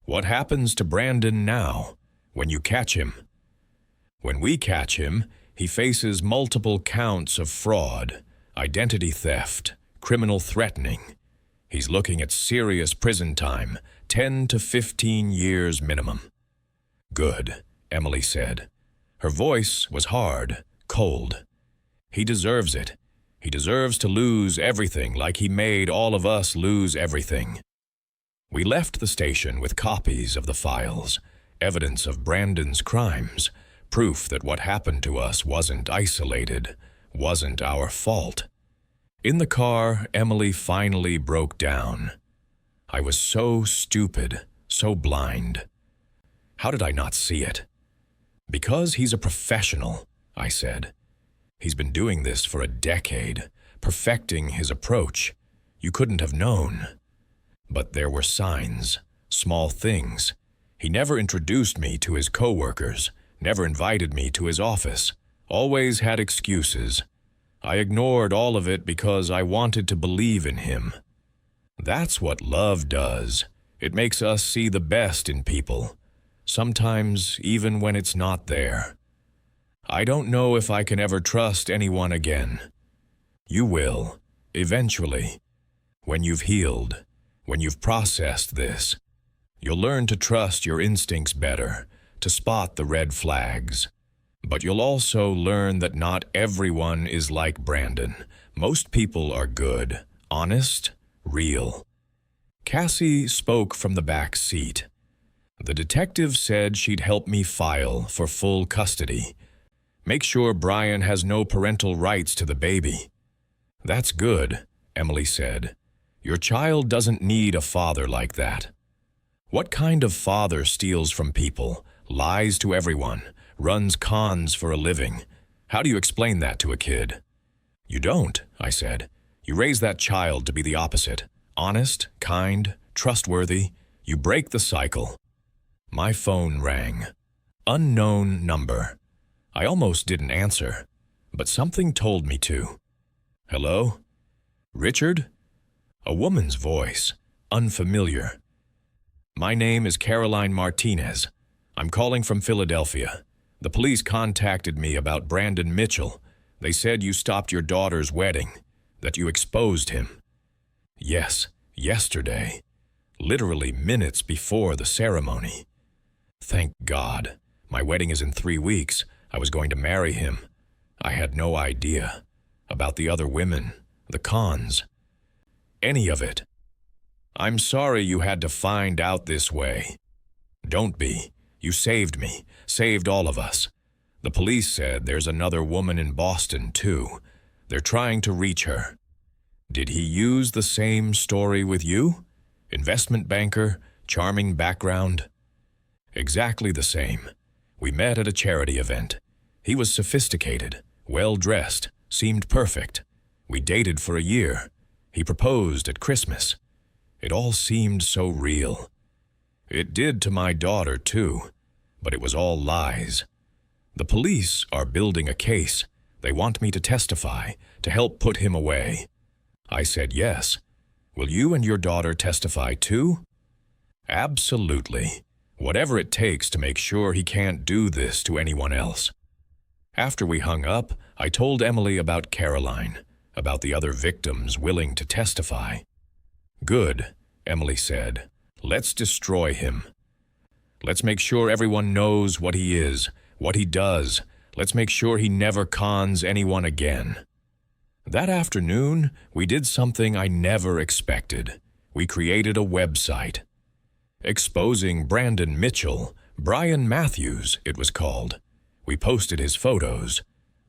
"What happens to Brandon now, when you catch him?" "When we catch him, he faces multiple counts of fraud, identity theft, criminal threatening, He's looking at serious prison time, 10 to 15 years minimum. Good, Emily said. Her voice was hard, cold. He deserves it. He deserves to lose everything like he made all of us lose everything. We left the station with copies of the files, evidence of Brandon's crimes, proof that what happened to us wasn't isolated, wasn't our fault. In the car, Emily finally broke down. I was so stupid, so blind. How did I not see it? Because he's a professional, I said. He's been doing this for a decade, perfecting his approach. You couldn't have known. But there were signs, small things. He never introduced me to his coworkers, never invited me to his office, always had excuses. I ignored all of it because I wanted to believe in him. That's what love does. It makes us see the best in people, sometimes even when it's not there. I don't know if I can ever trust anyone again. You will, eventually, when you've healed, when you've processed this. You'll learn to trust your instincts better, to spot the red flags. But you'll also learn that not everyone is like Brandon. Most people are good, honest, real. Cassie spoke from the back seat. The detective said she'd help me file for full custody. Make sure Brian has no parental rights to the baby. That's good, Emily said. Your child doesn't need a father like that. What kind of father steals from people, lies to everyone, runs cons for a living? How do you explain that to a kid? You don't, I said. You raise that child to be the opposite. Honest, kind, trustworthy. You break the cycle. My phone rang. Unknown number. I almost didn't answer, but something told me to. Hello? Richard? A woman's voice, unfamiliar. My name is Caroline Martinez. I'm calling from Philadelphia. The police contacted me about Brandon Mitchell. They said you stopped your daughter's wedding, that you exposed him. Yes, yesterday. Literally minutes before the ceremony. Thank God. My wedding is in 3 weeks. I was going to marry him. I had no idea about the other women, the cons, any of it. I'm sorry you had to find out this way. Don't be. You saved me, saved all of us. The police said there's another woman in Boston, too. They're trying to reach her. Did he use the same story with you? Investment banker, charming background? Exactly the same. We met at a charity event. He was sophisticated, well-dressed, seemed perfect. We dated for a year. He proposed at Christmas. It all seemed so real. It did to my daughter, too, but it was all lies. The police are building a case. They want me to testify, to help put him away. I said yes. Will you and your daughter testify too? Absolutely. Whatever it takes to make sure he can't do this to anyone else. After we hung up, I told Emily about Caroline, about the other victims willing to testify. Good, Emily said. Let's destroy him. Let's make sure everyone knows what he is, what he does. Let's make sure he never cons anyone again. That afternoon, we did something I never expected. We created a website. Exposing Brandon Mitchell, Brian Matthews, it was called. We posted his photos,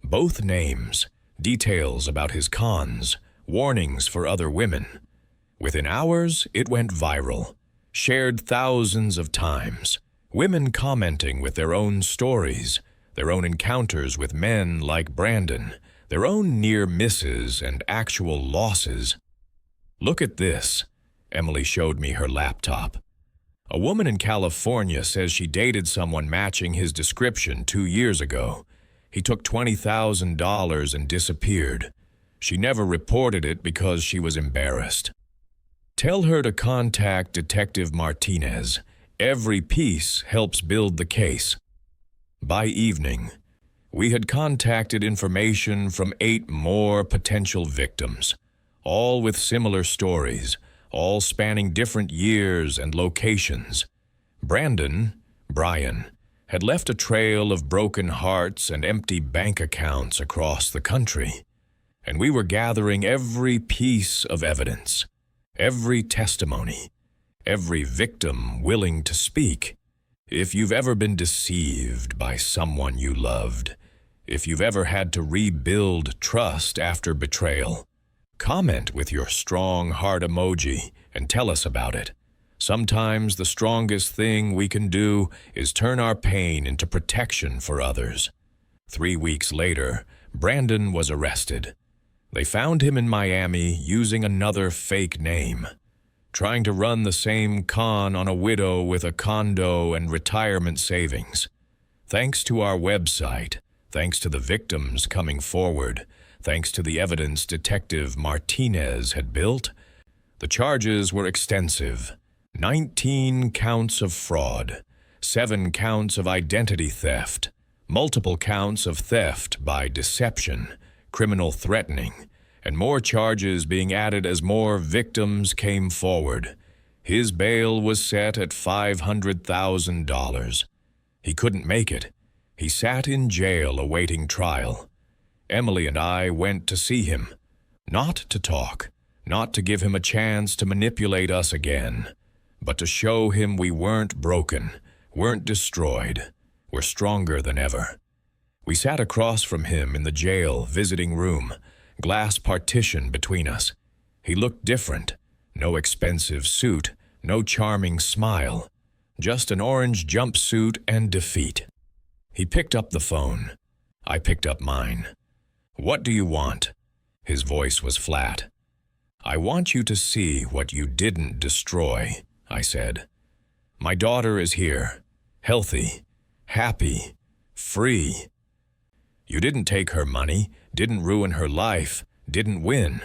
both names, details about his cons, warnings for other women. Within hours, it went viral, shared thousands of times, women commenting with their own stories, their own encounters with men like Brandon, their own near misses and actual losses. Look at this, Emily showed me her laptop. A woman in California says she dated someone matching his description 2 years ago. He took $20,000 and disappeared. She never reported it because she was embarrassed. Tell her to contact Detective Martinez. Every piece helps build the case. By evening, we had contacted information from 8 more potential victims, all with similar stories, all spanning different years and locations. Brian, had left a trail of broken hearts and empty bank accounts across the country, and we were gathering every piece of evidence, every testimony, every victim willing to speak. If you've ever been deceived by someone you loved, if you've ever had to rebuild trust after betrayal, comment with your strong heart emoji and tell us about it. Sometimes the strongest thing we can do is turn our pain into protection for others. 3 weeks later, Brandon was arrested. They found him in Miami using another fake name, trying to run the same con on a widow with a condo and retirement savings. Thanks to our website, thanks to the victims coming forward, thanks to the evidence Detective Martinez had built, the charges were extensive. 19 counts of fraud, 7 counts of identity theft, multiple counts of theft by deception, criminal threatening, and more charges being added as more victims came forward. His bail was set at $500,000. He couldn't make it. He sat in jail awaiting trial. Emily and I went to see him, not to talk, not to give him a chance to manipulate us again, but to show him we weren't broken, weren't destroyed, we're stronger than ever. We sat across from him in the jail visiting room, glass partition between us. He looked different, no expensive suit, no charming smile, just an orange jumpsuit and defeat. He picked up the phone. I picked up mine. "What do you want?" His voice was flat. "I want you to see what you didn't destroy," I said. "My daughter is here, healthy, happy, free. You didn't take her money, didn't ruin her life, didn't win.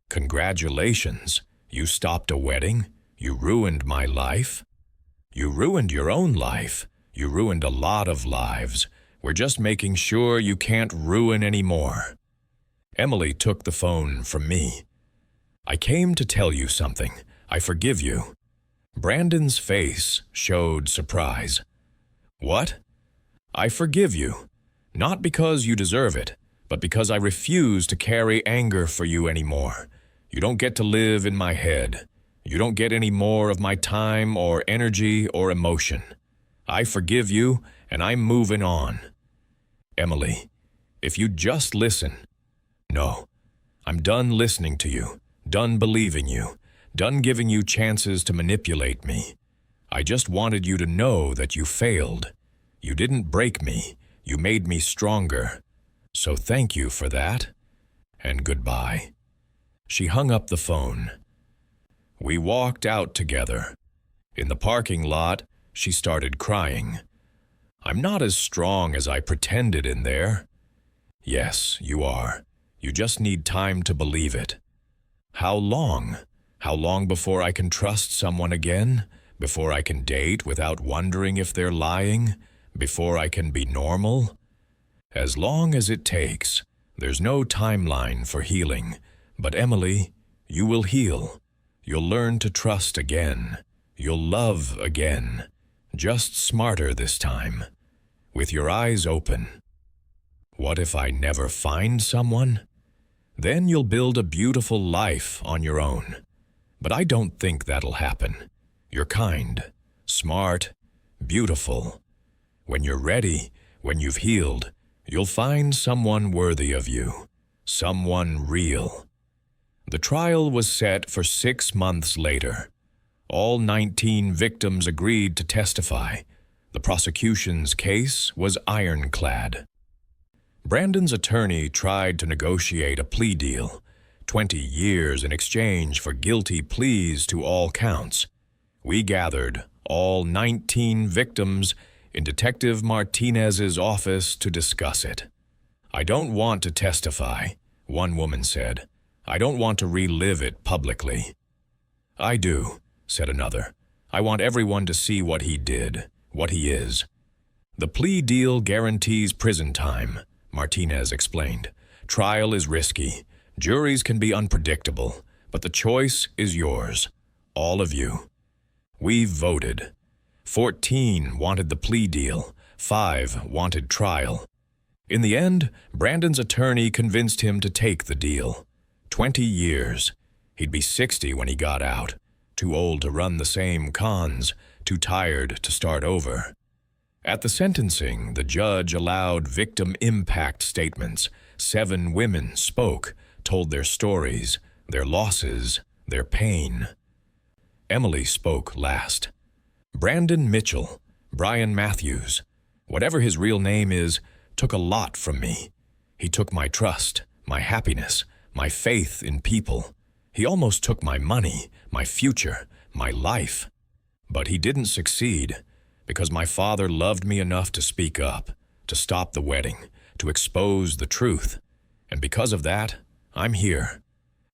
Congratulations, you stopped a wedding, you ruined my life. You ruined your own life, you ruined a lot of lives. We're just making sure you can't ruin any more." Emily took the phone from me. "I came to tell you something. I forgive you." Brandon's face showed surprise. "What?" "I forgive you. Not because you deserve it, but because I refuse to carry anger for you anymore. You don't get to live in my head. You don't get any more of my time or energy or emotion. I forgive you, and I'm moving on." "Emily, if you just listen." "No, I'm done listening to you, done believing you, done giving you chances to manipulate me. I just wanted you to know that you failed. You didn't break me, you made me stronger. So thank you for that, and goodbye." She hung up the phone. We walked out together. In the parking lot, she started crying. "I'm not as strong as I pretended in there." "Yes, you are. You just need time to believe it." "How long? How long before I can trust someone again? Before I can date without wondering if they're lying? Before I can be normal?" "As long as it takes. There's no timeline for healing. But Emily, you will heal. You'll learn to trust again. You'll love again. Just smarter this time. With your eyes open." "What if I never find someone?" "Then you'll build a beautiful life on your own. But I don't think that'll happen. You're kind, smart, beautiful. When you're ready, when you've healed, you'll find someone worthy of you, someone real." The trial was set for 6 months later. All 19 victims agreed to testify. The prosecution's case was ironclad. Brandon's attorney tried to negotiate a plea deal, 20 years in exchange for guilty pleas to all counts. We gathered, all 19 victims, in Detective Martinez's office to discuss it. "I don't want to testify," one woman said. "I don't want to relive it publicly." "I do," said another. "I want everyone to see what he did, what he is." "The plea deal guarantees prison time," Martinez explained. "Trial is risky. Juries can be unpredictable, But the choice is yours, all of you. We've voted. 14 wanted the plea deal, 5 wanted trial. In the end, Brandon's attorney convinced him to take the deal. 20 years. He'd be 60 when he got out. Too old to run the same cons, too tired to start over. At the sentencing, the judge allowed victim impact statements. 7 women spoke, told their stories, their losses, their pain. Emily spoke last. Brandon Mitchell, Brian Matthews, whatever his real name is, took a lot from me. He took my trust, my happiness, my faith in people. He almost took my money, my future, my life. But he didn't succeed, because my father loved me enough to speak up, to stop the wedding, to expose the truth. And because of that, I'm here,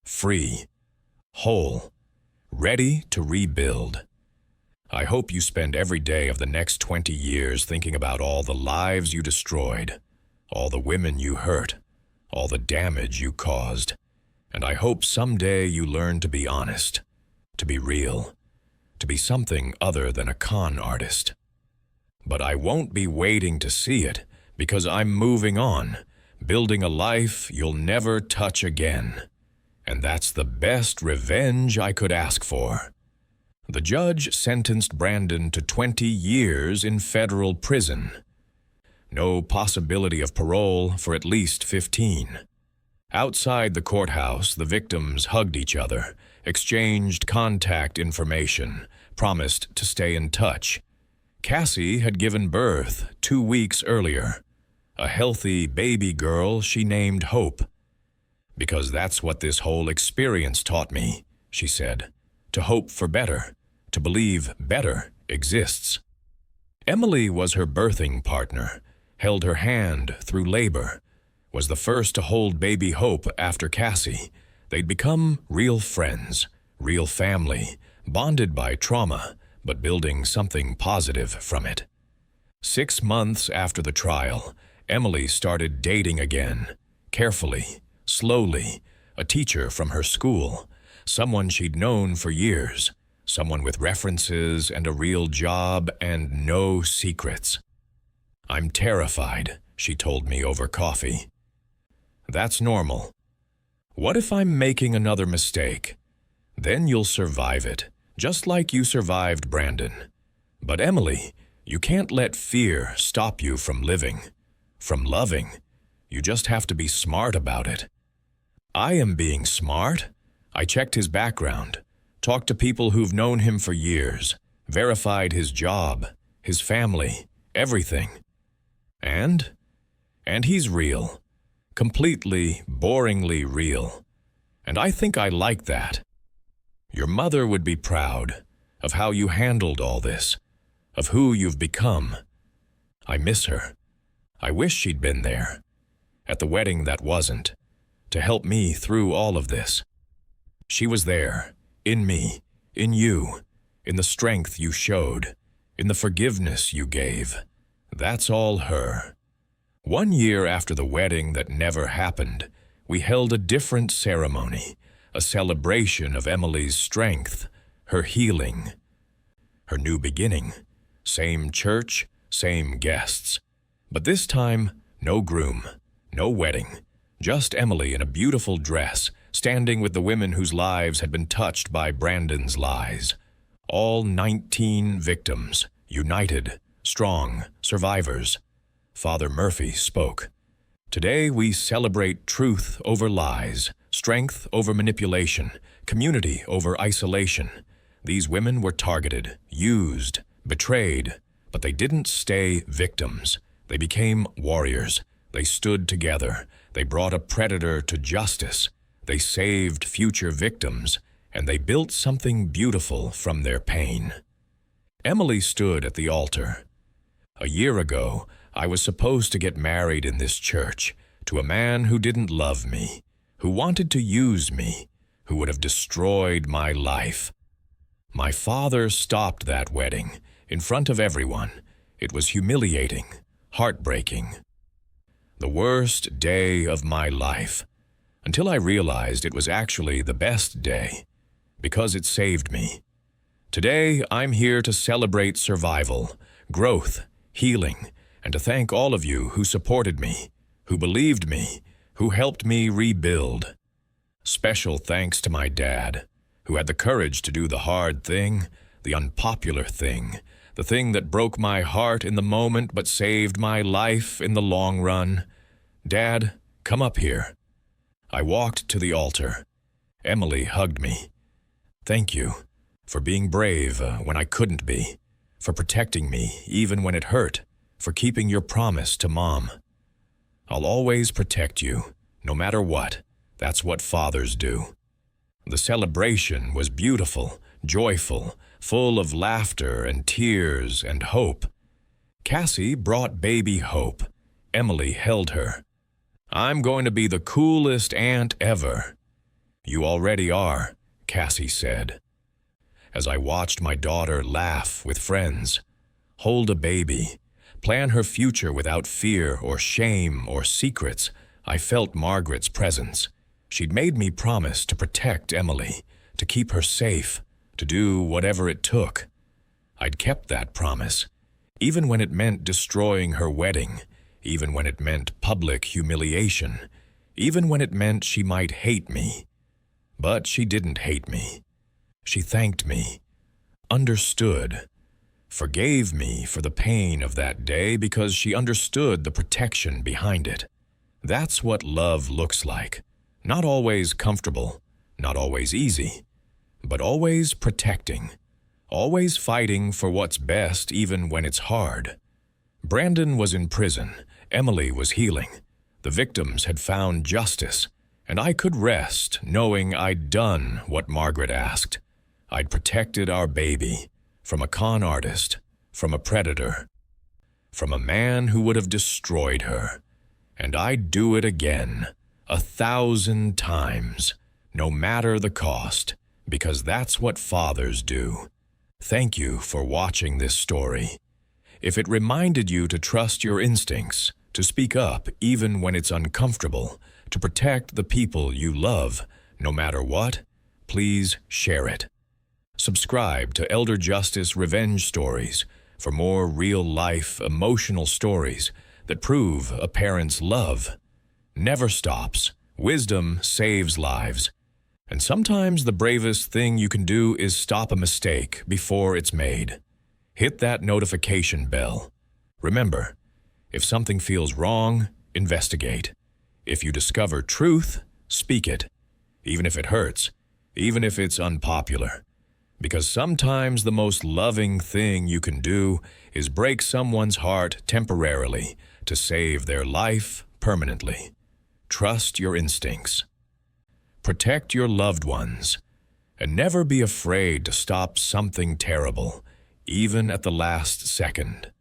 free, whole, ready to rebuild. I hope you spend every day of the next 20 years thinking about all the lives you destroyed, all the women you hurt, all the damage you caused. And I hope someday you learn to be honest, to be real, to be something other than a con artist. But I won't be waiting to see it, because I'm moving on, building a life you'll never touch again. And that's the best revenge I could ask for. The judge sentenced Brandon to 20 years in federal prison. No possibility of parole for at least 15. Outside the courthouse, the victims hugged each other, exchanged contact information, promised to stay in touch. Cassie had given birth 2 weeks earlier. A healthy baby girl she named Hope. Because that's what this whole experience taught me, she said. To hope for better, to believe better exists. Emily was her birthing partner, held her hand through labor, was the first to hold baby Hope after Cassie. They'd become real friends, real family, bonded by trauma, but building something positive from it. 6 months after the trial, Emily started dating again, carefully, slowly, a teacher from her school, someone she'd known for years, someone with references and a real job and no secrets. I'm terrified, she told me over coffee. That's normal. What if I'm making another mistake? Then you'll survive it, just like you survived Brandon. But Emily, you can't let fear stop you from living, from loving. You just have to be smart about it. I am being smart. I checked his background, talked to people who've known him for years, verified his job, his family, everything. And he's real. Completely, boringly real. And I think I like that. Your mother would be proud of how you handled all this, of who you've become. I miss her. I wish she'd been there, at the wedding that wasn't, to help me through all of this. She was there, in me, in you, in the strength you showed, in the forgiveness you gave. That's all her. 1 year after the wedding that never happened, we held a different ceremony, a celebration of Emily's strength, her healing, her new beginning. Same church, same guests. But this time, no groom, no wedding, just Emily in a beautiful dress, standing with the women whose lives had been touched by Brandon's lies. All 19 victims, united, strong, survivors. Father Murphy spoke. Today we celebrate truth over lies, strength over manipulation, community over isolation. These women were targeted, used, betrayed, but they didn't stay victims. They became warriors. They stood together. They brought a predator to justice. They saved future victims, and they built something beautiful from their pain. Emily stood at the altar. A year ago, I was supposed to get married in this church to a man who didn't love me, who wanted to use me, who would have destroyed my life. My father stopped that wedding in front of everyone. It was humiliating, heartbreaking. The worst day of my life. until I realized it was actually the best day, because it saved me. Today, I'm here to celebrate survival, growth, healing, and to thank all of you who supported me, who believed me, who helped me rebuild. Special thanks to my dad, who had the courage to do the hard thing, the unpopular thing, the thing that broke my heart in the moment but saved my life in the long run. Dad, come up here. I walked to the altar. Emily hugged me. Thank you for being brave when I couldn't be, for protecting me even when it hurt, for keeping your promise to Mom. I'll always protect you, no matter what. That's what fathers do. The celebration was beautiful, joyful, full of laughter and tears and hope. Cassie brought baby Hope. Emily held her. I'm going to be the coolest aunt ever. You already are, Cassie said. As I watched my daughter laugh with friends, hold a baby, plan her future without fear or shame or secrets, I felt Margaret's presence. She'd made me promise to protect Emily, to keep her safe, to do whatever it took. I'd kept that promise, even when it meant destroying her wedding, even when it meant public humiliation, even when it meant she might hate me. But she didn't hate me. She thanked me, understood, forgave me for the pain of that day because she understood the protection behind it. That's what love looks like. Not always comfortable, not always easy, but always protecting, always fighting for what's best even when it's hard. Brandon was in prison, Emily was healing. The victims had found justice, and I could rest knowing I'd done what Margaret asked. I'd protected our baby from a con artist, from a predator, from a man who would have destroyed her. And I'd do it again, 1,000 times, no matter the cost, because that's what fathers do. Thank you for watching this story. If it reminded you to trust your instincts, to speak up even when it's uncomfortable, to protect the people you love, no matter what, please share it. Subscribe to Elder Justice Revenge Stories for more real-life, emotional stories that prove a parent's love never stops. Wisdom saves lives. And sometimes the bravest thing you can do is stop a mistake before it's made. Hit that notification bell. Remember, if something feels wrong, investigate. If you discover truth, speak it. Even if it hurts, even if it's unpopular. Because sometimes the most loving thing you can do is break someone's heart temporarily to save their life permanently. Trust your instincts. Protect your loved ones. And never be afraid to stop something terrible, even at the last second.